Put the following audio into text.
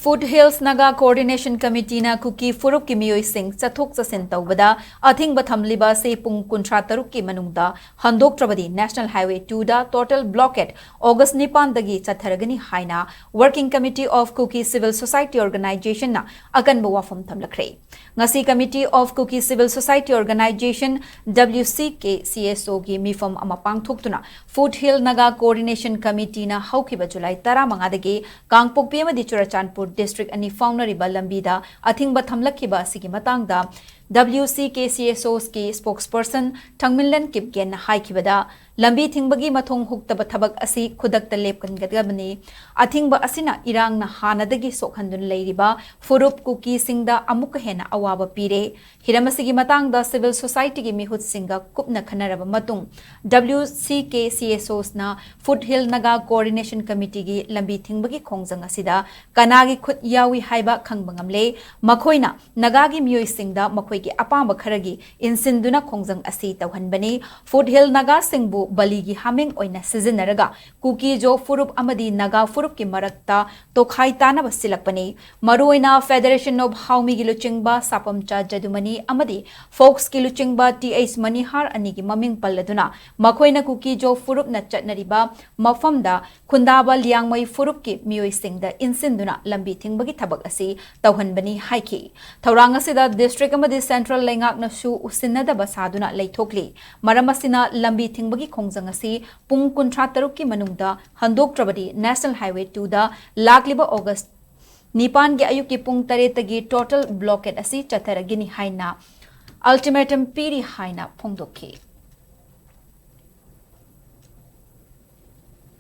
Foothills Naga Coordination Committee na Kuki Furup ki miyoi sing chathok chasin tawbada athing bathamliba se pung kunthra taruk ki manungda handok trabadi National Highway 2 da total blockade August 9 dagi Chattharagani haina Working Committee of Kuki Civil Society Organization na akan wafam thamlakre ngasi Committee of Kuki Civil Society Organization Wckcso gi mifam ama pangthoktuna Foothill Naga Coordination Committee na haukiba July 15 dagi Kangpokpi amadi Churachandpur District ani faunariba lambida athingba thamlakhiba sigi matangda Wckcso's ki spokesperson Thangminlan Kipgen haikibada lambi thingbagi mathong huktaba thabak asi khudakta lepkangadgabani athingba asina irang na hanadagi sokhandun leiriba furup kuki singda amuk hena awaba pire hiramasigi matangda civil society gi mihut singa kupna khanaraba matung Wckcso's na Foothill Naga Coordination Committee gi lambi thingbagi khongjang asida kanagi khut yawi haiba khangbangamle makhoina nagagi miyoi singda makhoi ki apamba kharagi insinduna khongjang asi tawhanbani Foothill Naga singbu baligi haming oina sizinaraga kuki jo furup amadi naga furup ki marakta tokhai tana basilakpani maruina Federation of Haumi gi luchingba sapamcha jadumani amadi folks ki luchingba th manihar ani gi maming palladuna makhoina kuki jo furup na chatnariba mafamda khundaba liangmai furup ki miyoi singda insinduna lambi thingbagi thabak asi tawhanbani haiki thorang asida district amadi central lengak na su usinada basaduna leithokli maramasina lambi thingbagi khongjang asi pung kunthra taruk ki manungda handok trabadi National Highway 2 da lakliba August 9 ge ayuk ki pung 3 tagi total blockade asi Chattharagani haina ultimatum piri haina phongdokhi